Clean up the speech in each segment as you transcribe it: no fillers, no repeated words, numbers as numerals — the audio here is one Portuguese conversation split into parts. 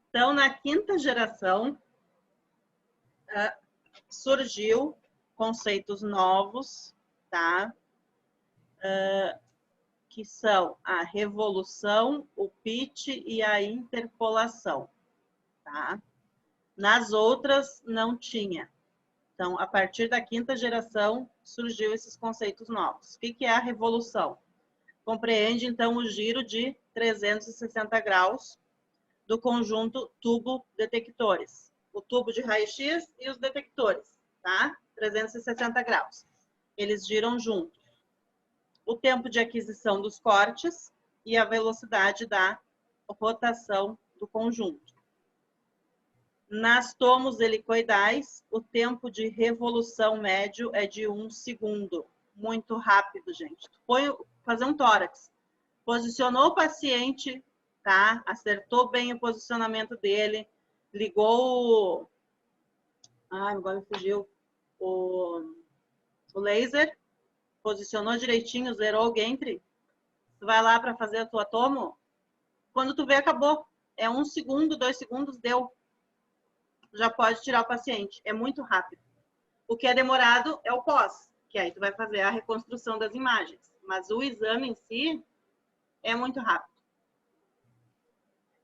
Então, na quinta geração, surgiu conceitos novos, tá? Que são a revolução, o pitch e a interpolação, tá? Nas outras, não tinha. Então, a partir da quinta geração, surgiu esses conceitos novos. O que é a revolução? Compreende, então, o giro de 360 graus do conjunto tubo-detectores. O tubo de raio-x e os detectores, tá? 360 graus. Eles giram juntos. O tempo de aquisição dos cortes e a velocidade da rotação do conjunto. Nas tomos helicoidais, o tempo de revolução médio é de 1 segundo. Muito rápido, gente. Fazer um tórax. Posicionou o paciente, tá? Acertou bem o posicionamento dele, ligou agora me fugiu. O laser, posicionou direitinho, zerou o gantry. Tu vai lá para fazer a tua tomo, quando tu vê, acabou. É 1 segundo, 2 segundos, deu. Já pode tirar o paciente. É muito rápido. O que é demorado é o pós, que aí tu vai fazer a reconstrução das imagens. Mas o exame em si é muito rápido.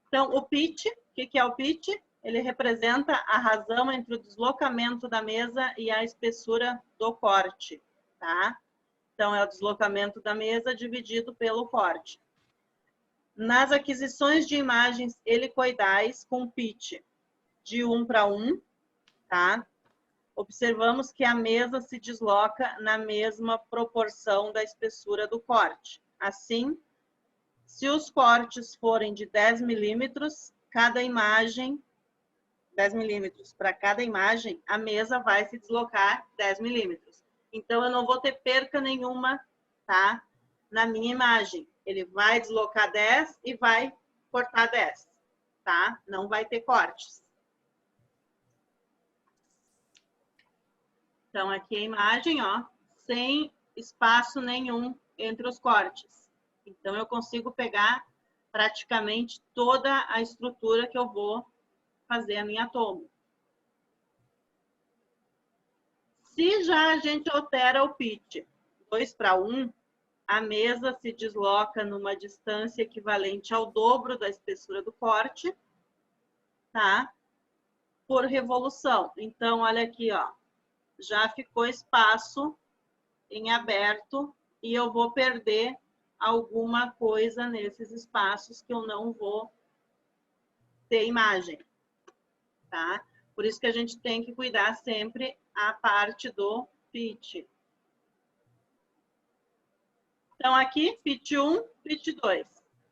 Então, o pitch, o que é o pitch? Ele representa a razão entre o deslocamento da mesa e a espessura do corte, tá? Então, é o deslocamento da mesa dividido pelo corte. Nas aquisições de imagens helicoidais com pitch de 1 para 1, tá? Observamos que a mesa se desloca na mesma proporção da espessura do corte. Assim, se os cortes forem de 10 milímetros, cada imagem, 10 milímetros para cada imagem, a mesa vai se deslocar 10 milímetros. Então, eu não vou ter perca nenhuma, tá? Na minha imagem. Ele vai deslocar 10 e vai cortar 10, tá? Não vai ter cortes. Então, aqui a imagem, ó, sem espaço nenhum entre os cortes. Então, eu consigo pegar praticamente toda a estrutura que eu vou fazer a minha tomo. Se já a gente altera o pitch 2 para 1, a mesa se desloca numa distância equivalente ao dobro da espessura do corte, tá? Por revolução. Então, olha aqui, ó. Já ficou espaço em aberto e eu vou perder alguma coisa nesses espaços que eu não vou ter imagem, tá? Por isso que a gente tem que cuidar sempre a parte do pitch. Então, aqui, pitch 1, pitch 2,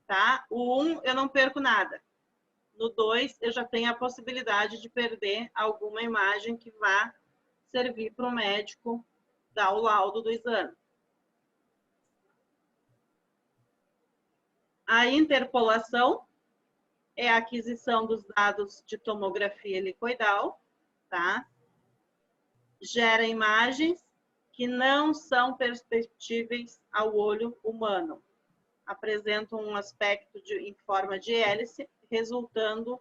tá? O 1 eu não perco nada. No 2, eu já tenho a possibilidade de perder alguma imagem que vá servir para o médico dar o laudo do exame. A interpolação é a aquisição dos dados de tomografia helicoidal, tá? Gera imagens que não são perceptíveis ao olho humano. Apresentam um aspecto em forma de hélice, resultado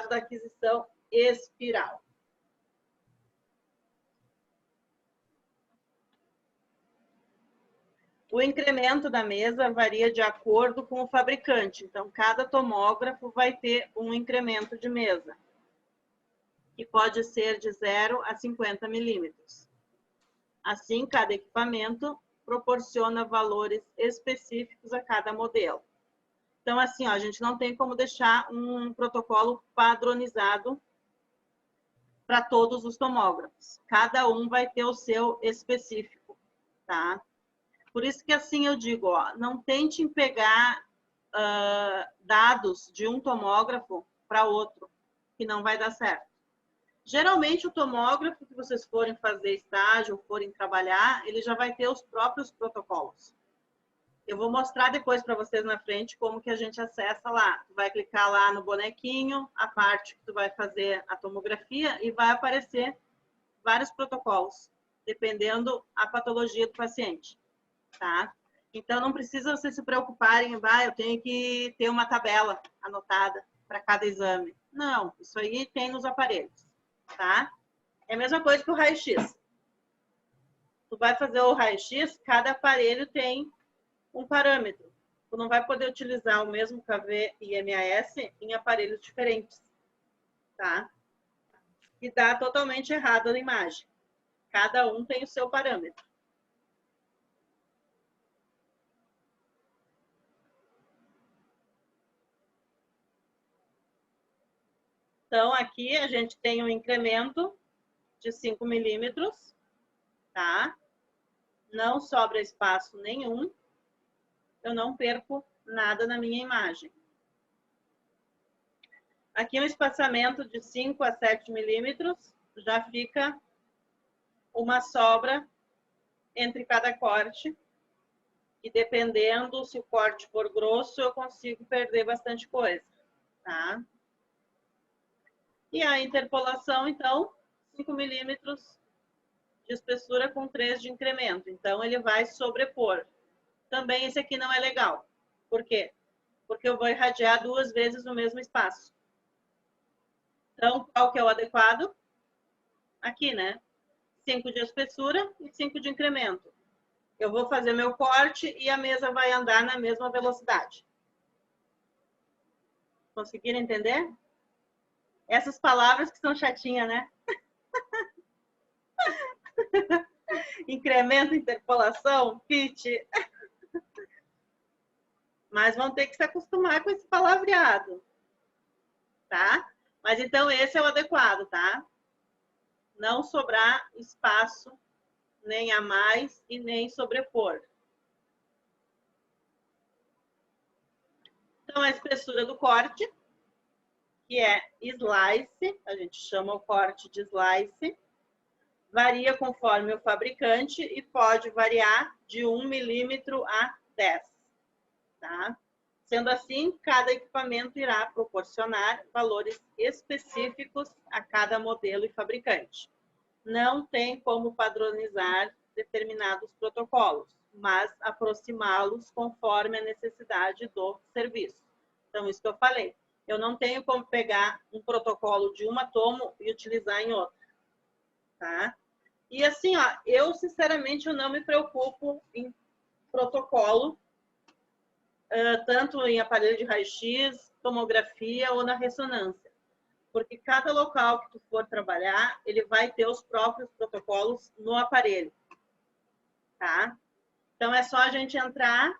da aquisição espiral. O incremento da mesa varia de acordo com o fabricante. Então, cada tomógrafo vai ter um incremento de mesa, que pode ser de 0 a 50 milímetros. Assim, cada equipamento proporciona valores específicos a cada modelo. Então, assim, ó, a gente não tem como deixar um protocolo padronizado para todos os tomógrafos. Cada um vai ter o seu específico, tá? Por isso que, assim, eu digo, ó, não tentem pegar dados de um tomógrafo para outro, que não vai dar certo. Geralmente, o tomógrafo que vocês forem fazer estágio ou forem trabalhar, ele já vai ter os próprios protocolos. Eu vou mostrar depois para vocês na frente como que a gente acessa lá. Tu vai clicar lá no bonequinho, a parte que tu vai fazer a tomografia, e vai aparecer vários protocolos, dependendo a patologia do paciente, tá? Então, não precisa vocês se preocuparem, eu tenho que ter uma tabela anotada. para cada exame. Não, isso aí tem nos aparelhos, tá? É a mesma coisa que o raio-x. Tu vai fazer o raio-x, cada aparelho tem um parâmetro. Tu não vai poder utilizar o mesmo KV e MAS em aparelhos diferentes, tá? E dá totalmente errado a imagem. Cada um tem o seu parâmetro. Então, aqui a gente tem um incremento de 5 milímetros, tá? Não sobra espaço nenhum. Eu não perco nada na minha imagem. Aqui um espaçamento de 5 a 7 milímetros, já fica uma sobra entre cada corte. E dependendo, se o corte for grosso, eu consigo perder bastante coisa, tá? E a interpolação, então, 5 milímetros de espessura com 3 de incremento. Então, ele vai sobrepor. Também esse aqui não é legal. Por quê? Porque eu vou irradiar 2 vezes no mesmo espaço. Então, qual que é o adequado? Aqui, né? 5 de espessura e 5 de incremento. Eu vou fazer meu corte e a mesa vai andar na mesma velocidade. Conseguiram entender? Essas palavras que são chatinhas, né? Incremento, interpolação, pitch. Mas vão ter que se acostumar com esse palavreado, tá? Mas então esse é o adequado, tá? Não sobrar espaço nem a mais e nem sobrepor. Então a espessura do corte, que é slice, a gente chama o corte de slice, varia conforme o fabricante e pode variar de 1 milímetro a 10, tá? Sendo assim, cada equipamento irá proporcionar valores específicos a cada modelo e fabricante. Não tem como padronizar determinados protocolos, mas aproximá-los conforme a necessidade do serviço. Então, isso que eu falei. Eu não tenho como pegar um protocolo de uma tomo e utilizar em outra, tá? E assim, ó, eu sinceramente eu não me preocupo em protocolo, tanto em aparelho de raio-x, tomografia ou na ressonância. Porque cada local que tu for trabalhar, ele vai ter os próprios protocolos no aparelho, tá? Então, é só a gente entrar,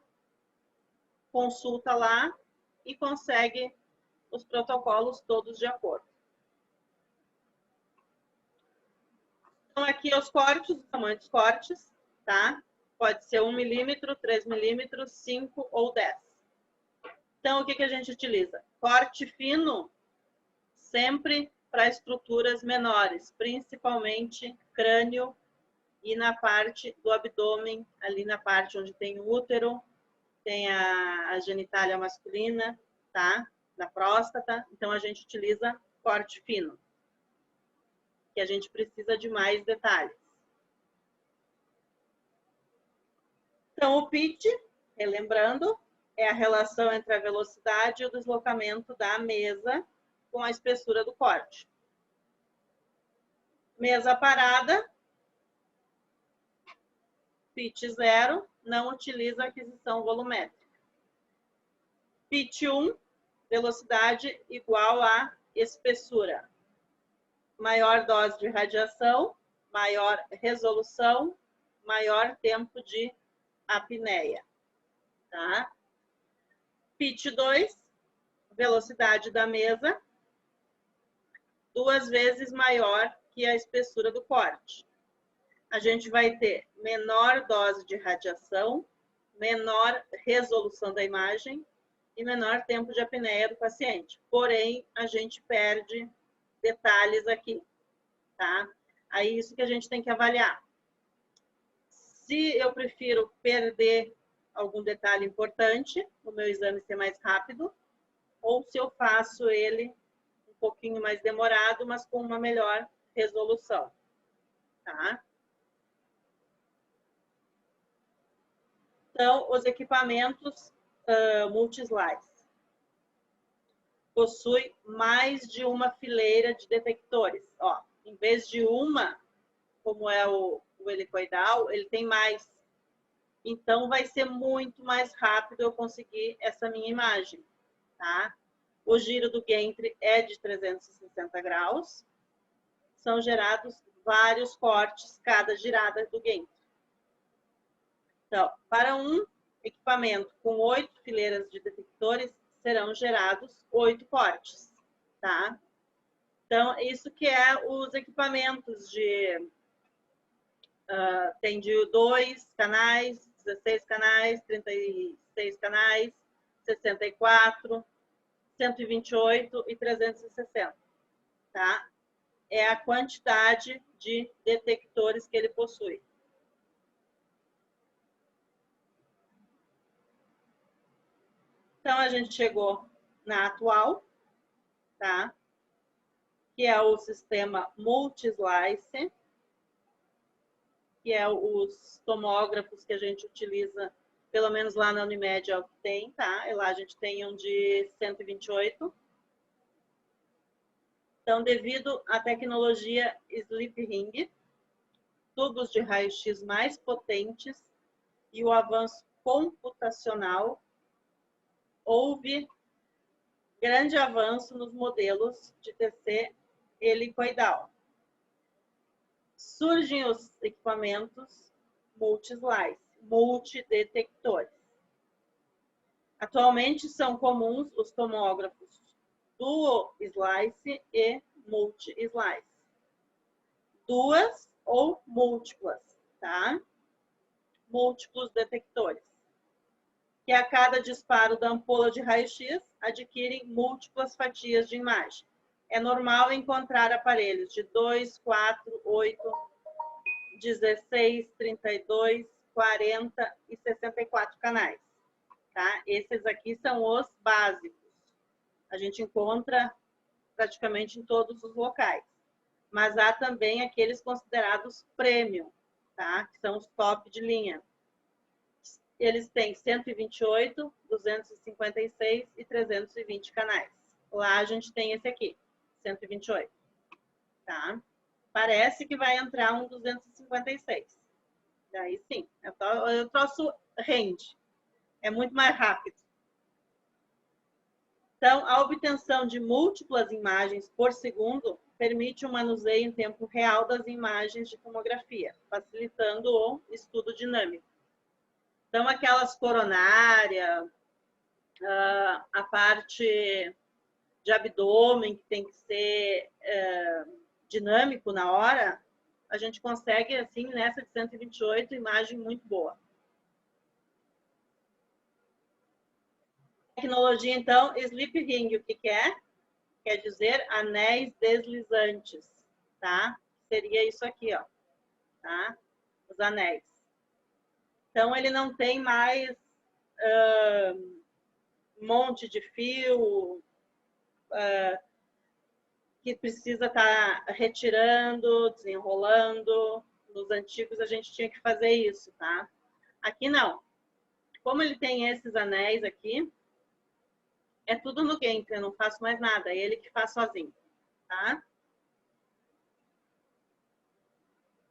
consulta lá e consegue os protocolos todos de acordo. Então, aqui os cortes, o tamanho dos cortes, tá? Pode ser 1 milímetro, 3 milímetros, 5 ou 10. Então, o que a gente utiliza? Corte fino, sempre para estruturas menores, principalmente crânio e na parte do abdômen, ali na parte onde tem o útero, tem a genitália masculina, tá? Da próstata. Então, a gente utiliza corte fino, que a gente precisa de mais detalhes. Então, o pitch, relembrando, é a relação entre a velocidade e o deslocamento da mesa com a espessura do corte. Mesa parada, pitch 0, não utiliza aquisição volumétrica. Pitch 1, velocidade igual a espessura. Maior dose de radiação, maior resolução, maior tempo de apneia. Tá? Pitch 2, velocidade da mesa, 2 vezes maior que a espessura do corte. A gente vai ter menor dose de radiação, menor resolução da imagem e menor tempo de apneia do paciente. Porém, a gente perde detalhes aqui, tá? Aí isso que a gente tem que avaliar. Se eu prefiro perder algum detalhe importante, o meu exame ser mais rápido, ou se eu faço ele um pouquinho mais demorado, mas com uma melhor resolução, tá? Então, os equipamentos multi-slice. possui mais de uma fileira de detectores. Ó, em vez de uma, como é o helicoidal, ele tem mais. Então, vai ser muito mais rápido eu conseguir essa minha imagem, tá? O giro do Gantry é de 360 graus. São gerados vários cortes cada girada do Gantry. Então, para um equipamento com 8 fileiras de detectores, serão gerados 8 cortes, tá? Então, isso que é os equipamentos de... tem de 2 canais, 16 canais, 36 canais, 64, 128 e 360, tá? É a quantidade de detectores que ele possui. Então, a gente chegou na atual, tá? Que é o sistema multi-slice, que é os tomógrafos que a gente utiliza, pelo menos lá na Unimed é o que tem, tá? E lá a gente tem um de 128. Então, devido à tecnologia Sleep Ring, tubos de raio-x mais potentes e o avanço computacional, houve grande avanço nos modelos de TC helicoidal. Surgem os equipamentos multi-slice, multidetectores. Atualmente são comuns os tomógrafos dual slice e multi-slice. Duas ou múltiplas, tá? Múltiplos detectores. Que a cada disparo da ampola de raio-x adquirem múltiplas fatias de imagem. É normal encontrar aparelhos de 2, 4, 8, 16, 32, 40 e 64 canais. Tá? Esses aqui são os básicos. A gente encontra praticamente em todos os locais. Mas há também aqueles considerados premium, tá? Que são os top de linha. Eles têm 128, 256 e 320 canais. Lá a gente tem esse aqui, 128. Tá? Parece que vai entrar um 256. Daí sim, o troço rende. É muito mais rápido. Então, a obtenção de múltiplas imagens por segundo permite o manuseio em tempo real das imagens de tomografia, facilitando o estudo dinâmico. Então, aquelas coronárias, a parte de abdômen, que tem que ser dinâmico na hora, a gente consegue, assim, nessa de 128, imagem muito boa. Tecnologia, então, Sleep Ring, o que é? Quer dizer anéis deslizantes, tá? Seria isso aqui, ó, tá? Os anéis. Então, ele não tem mais um monte de fio que precisa estar retirando, desenrolando. Nos antigos, a gente tinha que fazer isso, tá? Aqui, não. Como ele tem esses anéis aqui, é tudo no Gantry, eu não faço mais nada. É ele que faz sozinho, tá?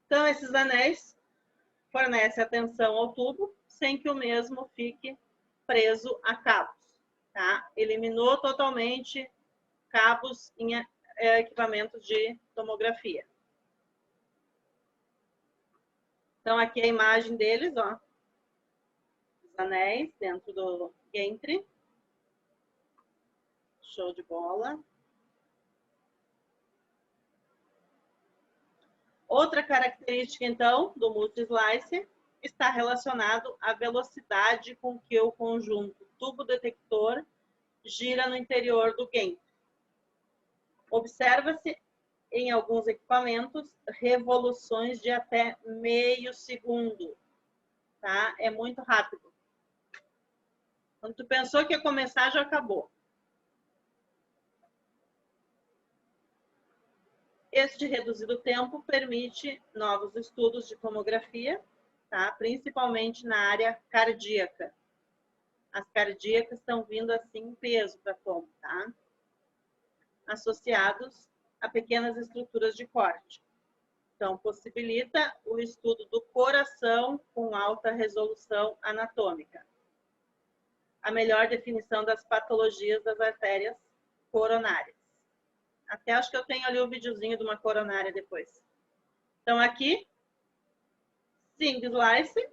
Então, esses anéis fornecem atenção ao tubo sem que o mesmo fique preso a cabos, tá? Eliminou totalmente cabos em equipamentos de tomografia. Então, aqui a imagem deles, ó. Os anéis dentro do Gantry. Show de bola. Outra característica, então, do multi-slice está relacionado à velocidade com que o conjunto tubo-detector gira no interior do Gantry. Observa-se em alguns equipamentos revoluções de até meio segundo, tá? É muito rápido. Quando tu pensou que ia começar, já acabou. Este reduzido tempo permite novos estudos de tomografia, tá? Principalmente na área cardíaca. As cardíacas estão vindo assim em peso para tomo, tá? associados a pequenas estruturas de corte. Então, possibilita o estudo do coração com alta resolução anatômica. A melhor definição das patologias das artérias coronárias. Até acho que eu tenho ali o videozinho de uma coronária depois. Então, aqui, single slice,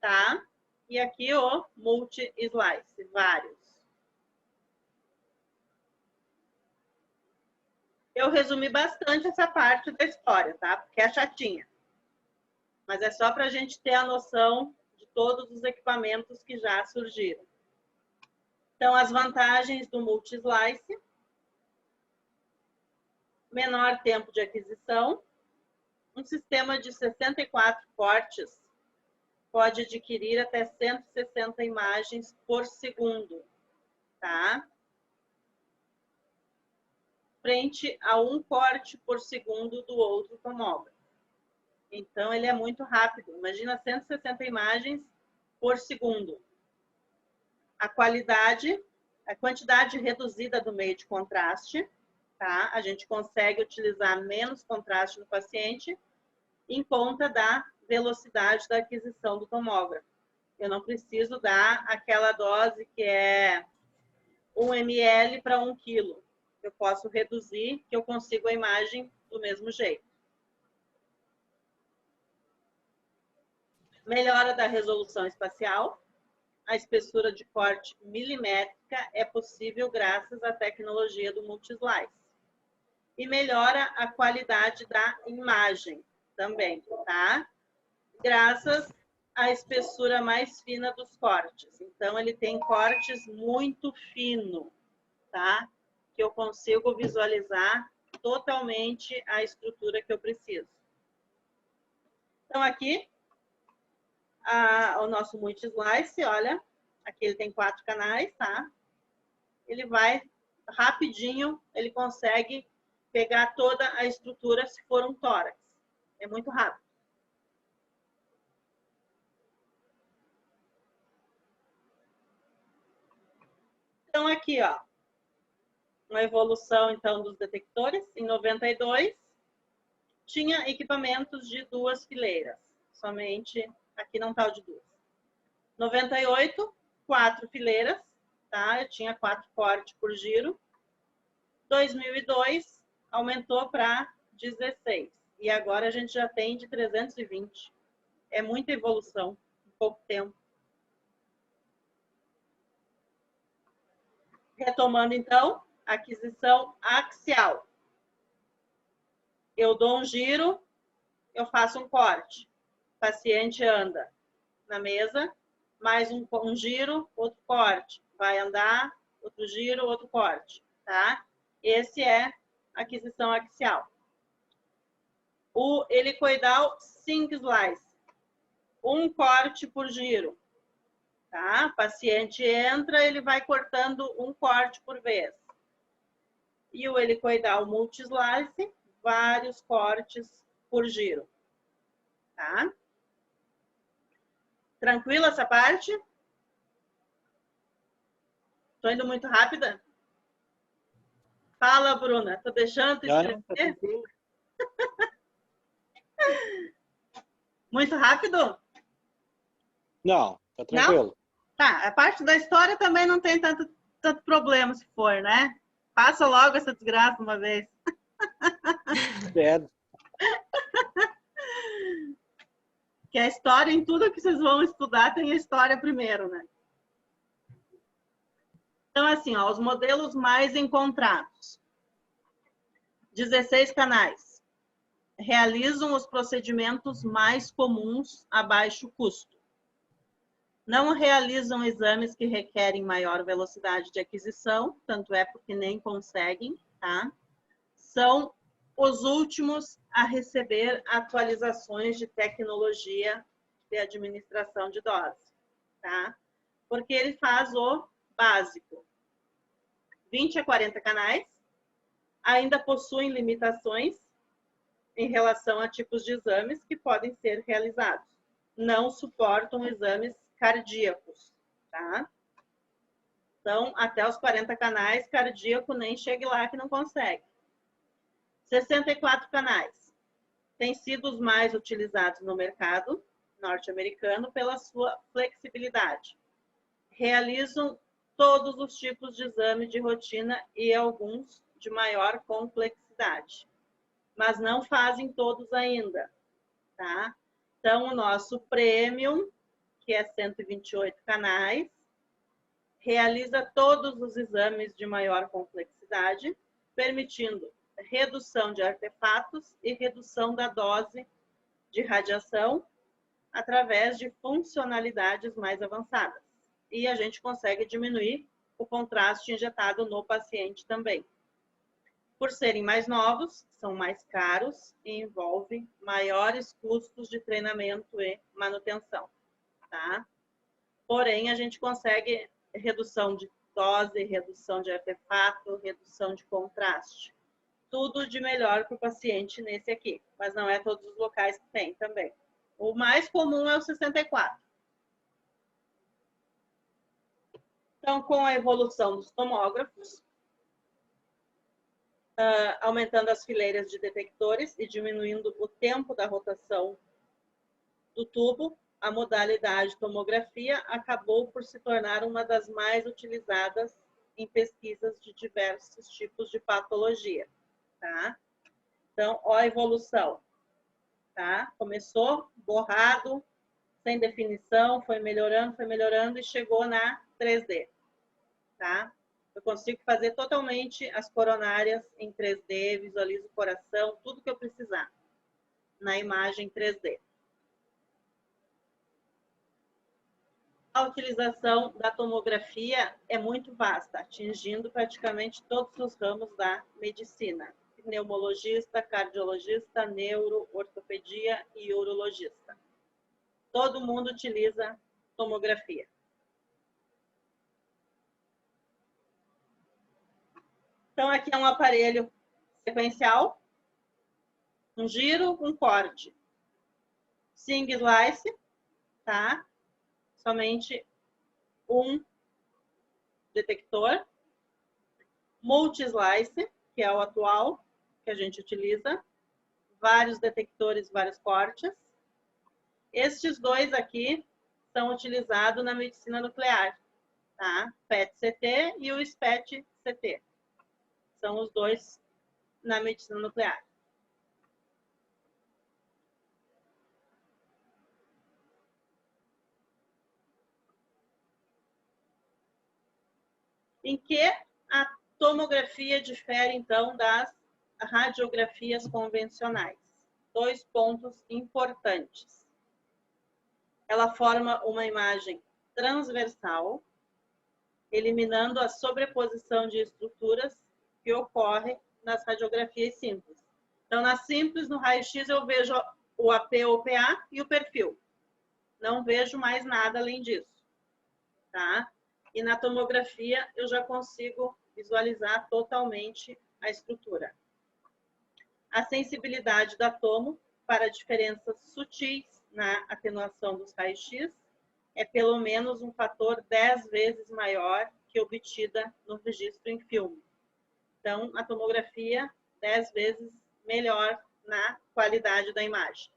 tá? E aqui o multi-slice, vários. Eu resumi bastante essa parte da história, tá? Porque é chatinha. Mas é só para a gente ter a noção de todos os equipamentos que já surgiram. Então, as vantagens do multi-slice. Menor tempo de aquisição. Um sistema de 64 cortes pode adquirir até 160 imagens por segundo, tá? Frente a um corte por segundo do outro tomógrafo. Então, ele é muito rápido. Imagina 160 imagens por segundo. A qualidade, a quantidade reduzida do meio de contraste, tá? A gente consegue utilizar menos contraste no paciente em conta da velocidade da aquisição do tomógrafo. Eu não preciso dar aquela dose que é 1 ml para 1 quilo. Eu posso reduzir, que eu consigo a imagem do mesmo jeito. Melhora da resolução espacial. A espessura de corte milimétrica é possível graças à tecnologia do multi-slice. E melhora a qualidade da imagem também, tá? Graças à espessura mais fina dos cortes. Então, ele tem cortes muito finos, tá? Que eu consigo visualizar totalmente a estrutura que eu preciso. Então, aqui, o nosso multi-slice, olha, aqui ele tem 4 canais, tá? Ele vai rapidinho, ele consegue pegar toda a estrutura se for um tórax. É muito rápido. Então, aqui, ó, uma evolução, então, dos detectores. Em 92, tinha equipamentos de 2 fileiras. Somente, aqui não tá o de 2. 98, 4 fileiras, tá? Eu tinha 4 cortes por giro. 2002, aumentou para 16. E agora a gente já tem de 320. É muita evolução em pouco tempo. Retomando, então, aquisição axial. Eu dou um giro, eu faço um corte. O paciente anda na mesa, mais um giro, outro corte. Vai andar, outro giro, outro corte, tá? Esse é aquisição axial. O helicoidal single slice. Um corte por giro. Tá? O paciente entra, ele vai cortando um corte por vez. E o helicoidal multi-slice, vários cortes por giro. Tá? Tranquila essa parte? Tô indo muito rápida? Fala, Bruna. Tô deixando tu escrever? Muito rápido? Não, tá tranquilo. Não? Tá, a parte da história também não tem tanto problema se for, né? Passa logo essa desgraça uma vez. É. Que a história, em tudo que vocês vão estudar, tem a história primeiro, né? Então, assim, ó, os modelos mais encontrados. 16 canais. Realizam os procedimentos mais comuns a baixo custo. Não realizam exames que requerem maior velocidade de aquisição, tanto é porque nem conseguem, tá? São os últimos a receber atualizações de tecnologia de administração de dose, tá? Porque ele faz o básico. 20 a 40 canais, ainda possuem limitações em relação a tipos de exames que podem ser realizados. Não suportam exames cardíacos, tá? Então, até os 40 canais, cardíaco nem chegue lá que não consegue. 64 canais. Têm sido os mais utilizados no mercado norte-americano pela sua flexibilidade. Realizam todos os tipos de exame de rotina e alguns de maior complexidade, mas não fazem todos ainda, tá? Então, o nosso Premium, que é 128 canais, realiza todos os exames de maior complexidade, permitindo redução de artefatos e redução da dose de radiação através de funcionalidades mais avançadas. E a gente consegue diminuir o contraste injetado no paciente também. Por serem mais novos, são mais caros e envolvem maiores custos de treinamento e manutenção, tá? Porém, a gente consegue redução de dose, redução de artefato, redução de contraste. Tudo de melhor para o paciente nesse aqui, mas não é todos os locais que tem também. O mais comum é o 64. Então, com a evolução dos tomógrafos, aumentando as fileiras de detectores e diminuindo o tempo da rotação do tubo, a modalidade tomografia acabou por se tornar uma das mais utilizadas em pesquisas de diversos tipos de patologia, tá? Então, ó a evolução, tá? Começou borrado, sem definição, foi melhorando e chegou na 3D, tá? Eu consigo fazer totalmente as coronárias em 3D, visualizo o coração, tudo que eu precisar na imagem 3D. A utilização da tomografia é muito vasta, atingindo praticamente todos os ramos da medicina. Pneumologista, cardiologista, neuro, ortopedia e urologista. Todo mundo utiliza tomografia. Então, aqui é um aparelho sequencial, um giro, um corte. Single slice, tá? Somente um detector. Multi-slice, que é o atual que a gente utiliza. Vários detectores, vários cortes. Estes dois aqui são utilizados na medicina nuclear, tá? PET-CT e o SPET-CT. São os dois na medicina nuclear. Em que a tomografia difere, então, das radiografias convencionais? 2 pontos importantes. Ela forma uma imagem transversal, eliminando a sobreposição de estruturas que ocorre nas radiografias simples. Então, na simples, no raio-x, eu vejo o AP ou PA e o perfil. Não vejo mais nada além disso, tá? E na tomografia, eu já consigo visualizar totalmente a estrutura. A sensibilidade da tomo para diferenças sutis na atenuação dos raios-x é pelo menos um fator 10 vezes maior que obtida no registro em filme. Então, a tomografia 10 vezes melhor na qualidade da imagem.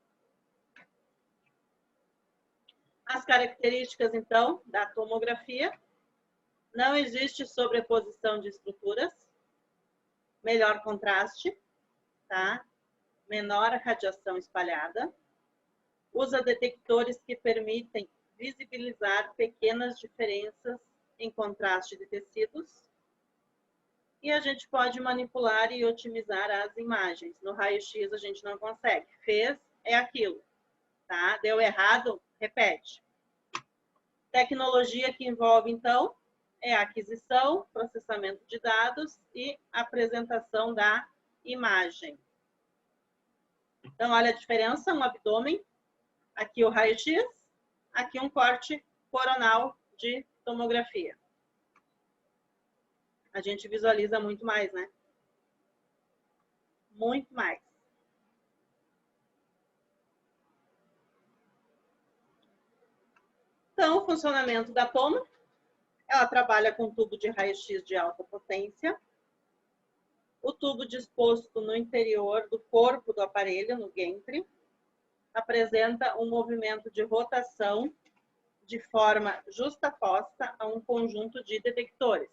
As características, então, da tomografia: não existe sobreposição de estruturas, melhor contraste, tá? Menor radiação espalhada, usa detectores que permitem visibilizar pequenas diferenças em contraste de tecidos, e a gente pode manipular e otimizar as imagens. No raio-x a gente não consegue. Fez, é aquilo, tá? Deu errado, repete. Tecnologia que envolve, então, é a aquisição, processamento de dados e apresentação da imagem. Então, olha a diferença, um abdômen, aqui o raio-x, aqui um corte coronal de tomografia. A gente visualiza muito mais, né? Muito mais. Então, o funcionamento da tomo. Ela trabalha com tubo de raio-x de alta potência. O tubo disposto no interior do corpo do aparelho, no gantry, apresenta um movimento de rotação de forma justaposta a um conjunto de detectores.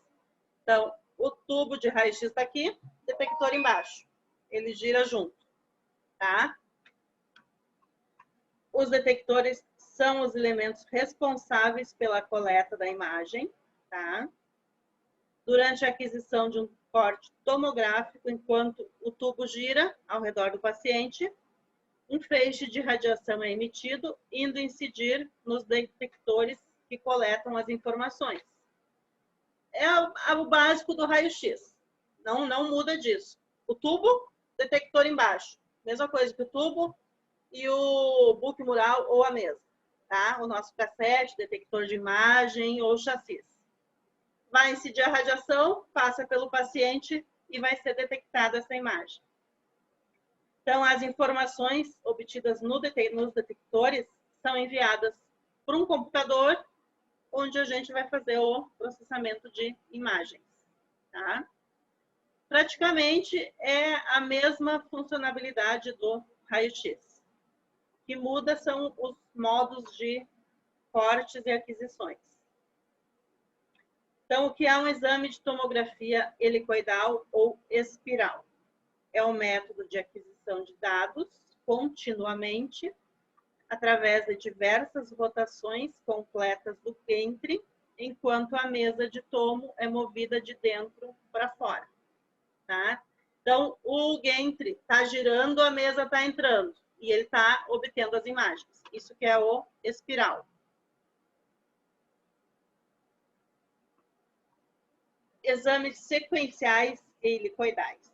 Então, o tubo de raio-x está aqui, detector embaixo. Ele gira junto, tá? Os detectores são os elementos responsáveis pela coleta da imagem, tá? Durante a aquisição de um corte tomográfico, enquanto o tubo gira ao redor do paciente, um feixe de radiação é emitido, indo incidir nos detectores que coletam as informações. É o básico do raio-x. Não muda disso. O tubo, detector embaixo. Mesma coisa que o tubo e o book mural ou a mesa. Tá? O nosso cassete, detector de imagem ou chassis. Vai incidir a radiação, passa pelo paciente e vai ser detectada essa imagem. Então, as informações obtidas nos detectores são enviadas para um computador, onde a gente vai fazer o processamento de imagens. Tá? Praticamente é a mesma funcionalidade do raio-x. O que muda são os modos de cortes e aquisições. Então, o que é um exame de tomografia helicoidal ou espiral? É um método de aquisição de dados continuamente, através de diversas rotações completas do gantry, enquanto a mesa de tomo é movida de dentro para fora. Tá? Então, o gantry está girando, a mesa está entrando, e ele está obtendo as imagens. Isso que é o espiral. Exames sequenciais e helicoidais.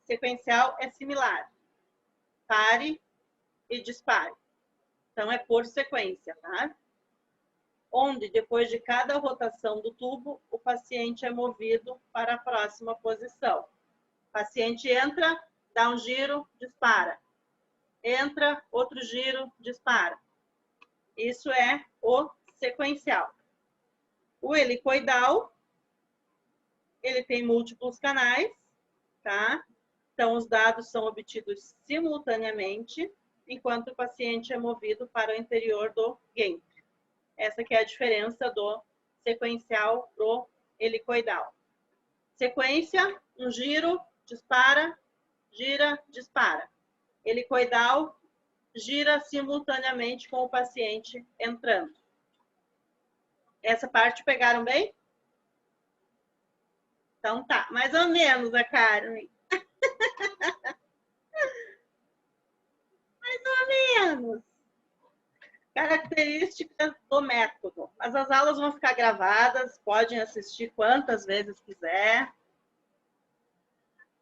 Sequencial é similar. Pare e dispare. Então, é por sequência, tá? Onde, depois de cada rotação do tubo, o paciente é movido para a próxima posição. O paciente entra, dá um giro, dispara. Entra, outro giro, dispara. Isso é o sequencial. O helicoidal, ele tem múltiplos canais, tá? Então, os dados são obtidos simultaneamente, enquanto o paciente é movido para o interior do gantry. Essa que é a diferença do sequencial pro helicoidal. Sequência, um giro, dispara, gira, dispara. Helicoidal, gira simultaneamente com o paciente entrando. Essa parte pegaram bem? Então tá, mais ou menos, a Karen. Mais ou menos. Características do método. Mas as aulas vão ficar gravadas, podem assistir quantas vezes quiser.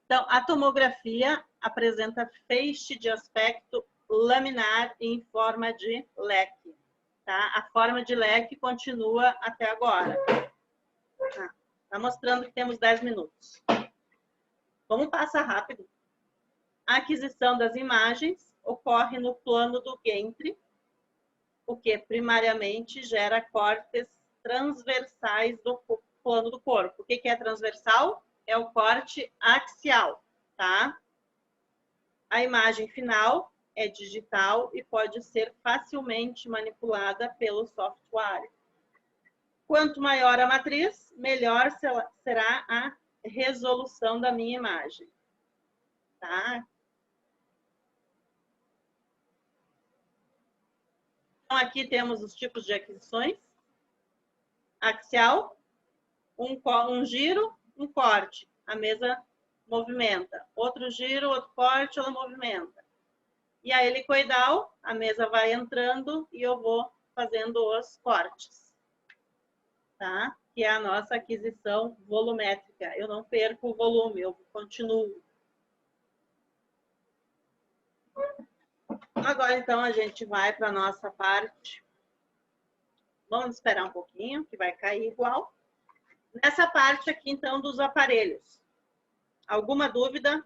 Então, a tomografia apresenta feixe de aspecto laminar em forma de leque. Tá? A forma de leque continua até agora. Está mostrando que temos 10 minutos. Vamos passar rápido. A aquisição das imagens ocorre no plano do gantry, o que primariamente gera cortes transversais do plano do corpo. O que é transversal? É o corte axial, tá? A imagem final é digital e pode ser facilmente manipulada pelo software. Quanto maior a matriz, melhor será a resolução da minha imagem, tá? Então, aqui temos os tipos de aquisições. Axial, um giro, um corte. A mesa movimenta. Outro giro, outro corte, ela movimenta. E a helicoidal, a mesa vai entrando e eu vou fazendo os cortes. Tá? Que é a nossa aquisição volumétrica. Eu não perco o volume, eu continuo. Agora, então, a gente vai para a nossa parte. Vamos esperar um pouquinho, que vai cair igual. Nessa parte aqui, então, dos aparelhos. Alguma dúvida?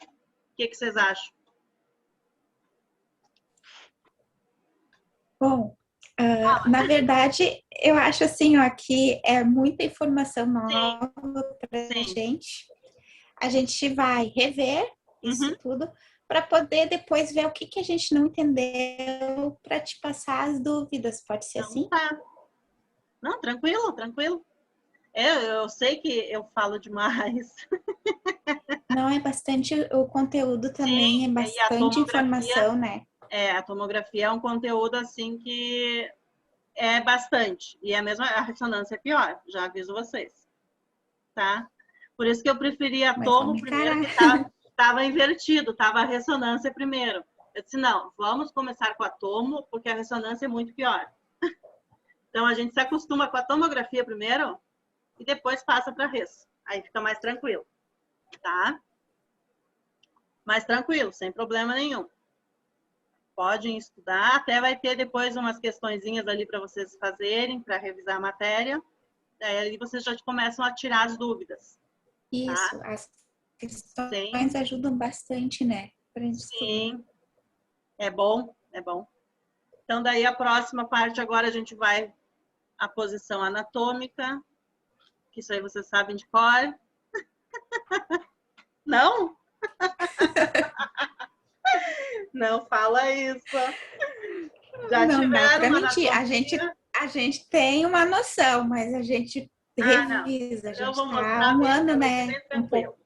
O que vocês acham? Bom, Na verdade, eu acho assim, ó, que é muita informação Sim, nova para sim. a gente vai rever isso Uhum. tudo para poder depois ver o que, que a gente não entendeu para te passar as dúvidas. Pode ser Então assim? tá. Não, tranquilo, tranquilo. Eu sei que eu falo demais. Não, é bastante, o conteúdo também é Sim, e a bastante tomografia, informação, né? a tomografia é um conteúdo assim que é bastante. E a mesma a ressonância é pior, já aviso vocês, tá? Por isso que eu preferi a Mas tomo vamos primeiro, encarar. que tava invertido, tava a ressonância primeiro. Eu disse, não, vamos começar com a tomo, porque a ressonância é muito pior. Então a gente se acostuma com a tomografia primeiro e depois passa para a res. Aí fica mais tranquilo, tá? Mais tranquilo, sem problema nenhum. Podem estudar, até vai ter depois umas questõezinhas ali para vocês fazerem, para revisar a matéria. Aí vocês já começam a tirar as dúvidas, tá? Isso, as Sim, questões ajudam bastante, né? Para a gente estudar. sim, é bom, é bom. Então, daí a próxima parte agora a gente vai a posição anatômica, que isso aí vocês sabem de cor. Não? Não fala isso. Já Não dá tiveram para uma mentir. anatomia? A gente tem uma noção, mas a gente Ah, não. revisa. A Então, eu gente vou está mostrar um bem, ano, vai ser né? bem Um tranquilo. pouco.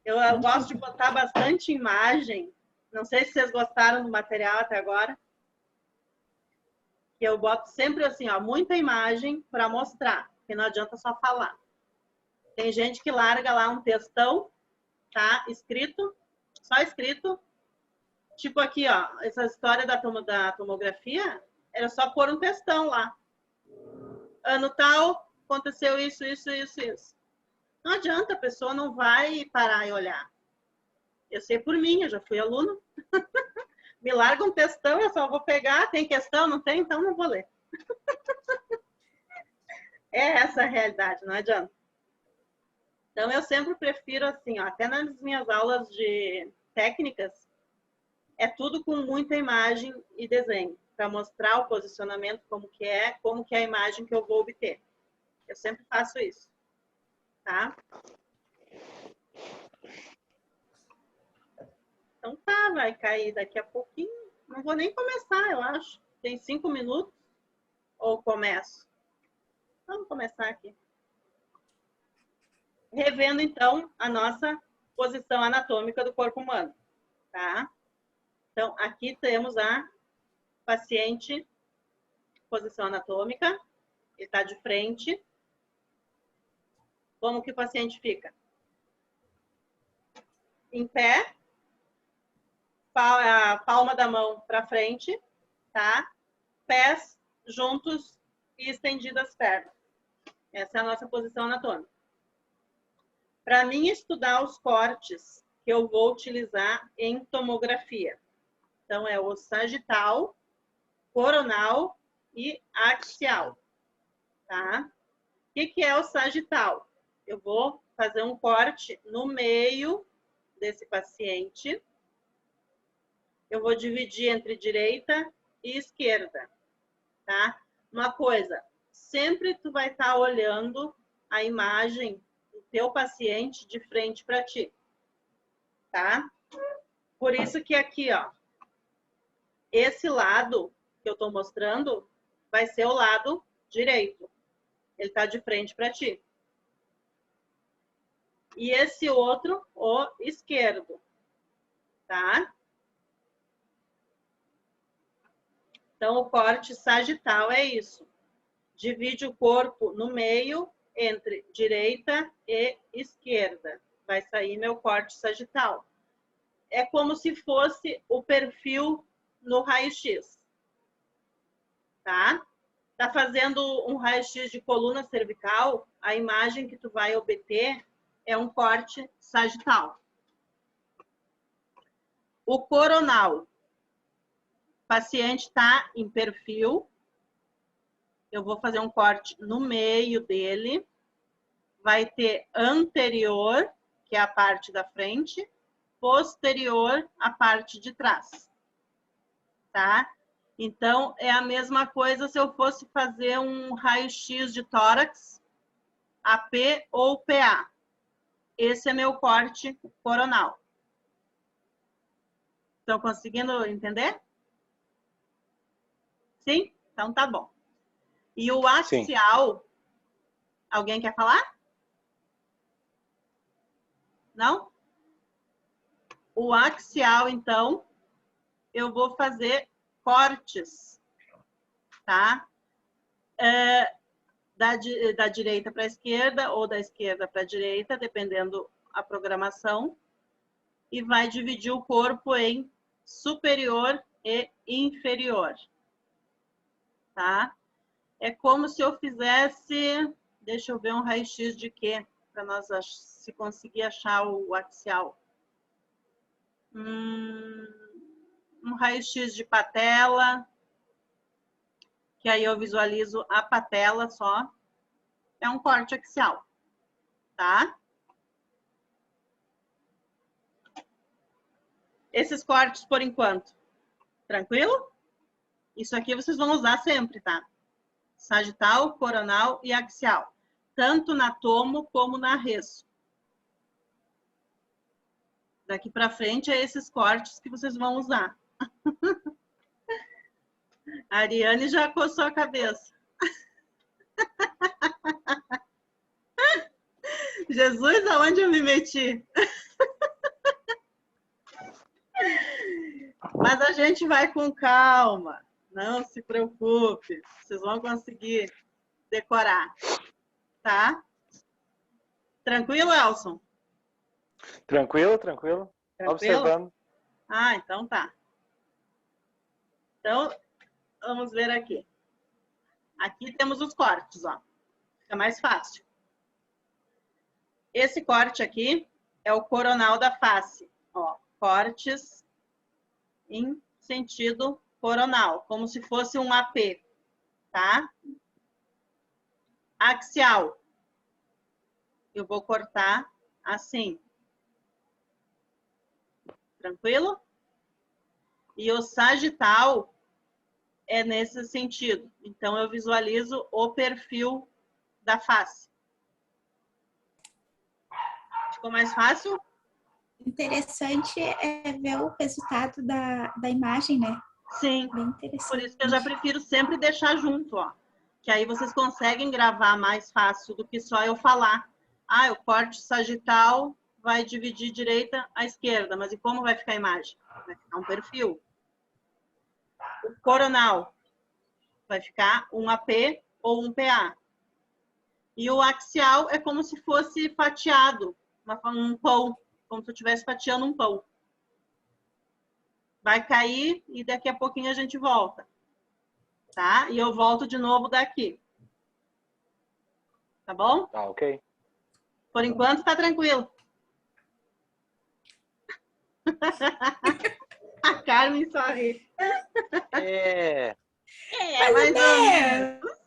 Eu Não gosto de fica. botar bastante imagem. Não sei se vocês gostaram do material até agora. Que eu boto sempre assim, ó, muita imagem para mostrar, porque não adianta só falar. Tem gente que larga lá um textão, tá? Escrito, só escrito. Tipo aqui, ó, essa história da tomografia, era só pôr um textão lá. Ano tal, aconteceu isso, isso, isso, isso. Não adianta, a pessoa não vai parar e olhar. Eu sei por mim, eu já fui aluno. Me larga um textão, eu só vou pegar. Tem questão? Não tem? Então não vou ler. É essa a realidade, não adianta. Então, eu sempre prefiro assim, ó, até nas minhas aulas de técnicas, é tudo com muita imagem e desenho, para mostrar o posicionamento, como que é a imagem que eu vou obter. Eu sempre faço isso, tá? Então tá, vai cair daqui a pouquinho. Não vou nem começar, eu acho. Tem 5 minutos ou começo? Vamos começar aqui. Revendo, então, a nossa posição anatômica do corpo humano, tá? Então, aqui temos a paciente, posição anatômica, ele está de frente. Como que o paciente fica? Em pé, a palma da mão para frente, tá? Pés juntos e estendidas as pernas. Essa é a nossa posição anatômica. Para mim estudar os cortes que eu vou utilizar em tomografia. Então, é o sagital, coronal e axial, tá? O que é o sagital? Eu vou fazer um corte no meio desse paciente. Eu vou dividir entre direita e esquerda, tá? Uma coisa, sempre tu vai estar olhando a imagem do teu paciente de frente para ti, tá? Por isso que aqui, ó, esse lado que eu estou mostrando vai ser o lado direito. Ele está de frente para ti. E esse outro, o esquerdo, tá? Então, o corte sagital é isso. Divide o corpo no meio entre direita e esquerda. Vai sair meu corte sagital. É como se fosse o perfil no raio-x, tá? Tá fazendo um raio-x de coluna cervical, a imagem que tu vai obter é um corte sagital. O coronal. O paciente está em perfil. Eu vou fazer um corte no meio dele. Vai ter anterior, que é a parte da frente, posterior, a parte de trás. Tá? Então, é a mesma coisa se eu fosse fazer um raio-x de tórax, AP ou PA. Esse é meu corte coronal. Estão conseguindo entender? Sim? Então tá bom. E o axial, alguém quer falar? Não? O axial, então, eu vou fazer cortes, tá? Da direita para a esquerda ou da esquerda para a direita, dependendo a programação, e vai dividir o corpo em superior e inferior, tá? É como se eu fizesse, deixa eu ver um raio-x de quê, para nós se conseguir achar o axial. Um raio-x de patela, que aí eu visualizo a patela só. É um corte axial, tá? Esses cortes, por enquanto, tranquilo? Isso aqui vocês vão usar sempre, tá? Sagital, coronal e axial. Tanto na tomo como na resso. Daqui para frente é esses cortes que vocês vão usar. A Ariane já coçou a cabeça. Jesus, aonde eu me meti? Mas a gente vai com calma. Não se preocupe. Vocês vão conseguir decorar. Tá? Tranquilo, Elson? Tranquilo, tranquilo. Tranquilo? Observando. Ah, então tá. Então, vamos ver aqui. Aqui temos os cortes, ó. Fica mais fácil. Esse corte aqui é o coronal da face. Ó, cortes em sentido coronal, como se fosse um AP, tá? Axial. Eu vou cortar assim. Tranquilo? E o sagital é nesse sentido. Então, eu visualizo o perfil da face. Ficou mais fácil? Interessante é ver o resultado da imagem, né? Sim. Bem interessante. Por isso que eu já prefiro sempre deixar junto, ó. Que aí vocês conseguem gravar mais fácil do que só eu falar. Ah, o corte sagital vai dividir direita à esquerda. Mas e como vai ficar a imagem? Vai ficar um perfil. O coronal vai ficar um AP ou um PA. E o axial é como se fosse fatiado, um pão, como se eu estivesse fatiando um pão. Vai cair e daqui a pouquinho a gente volta. Tá? E eu volto de novo daqui. Tá bom? Tá, ok. Por enquanto tá tranquilo. A Carmen só ri. É. Mais ou menos.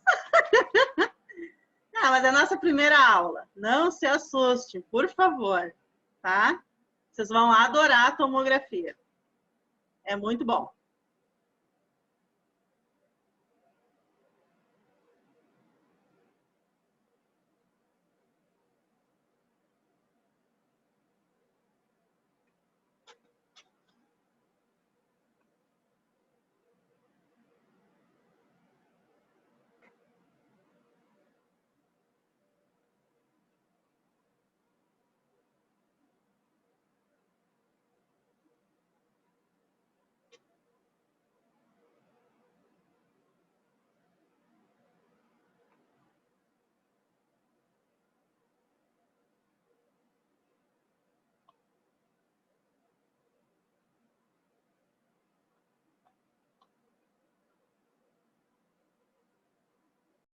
Ah, mas é a nossa primeira aula. Não se assustem, por favor. Tá? Vocês vão adorar a tomografia. É muito bom.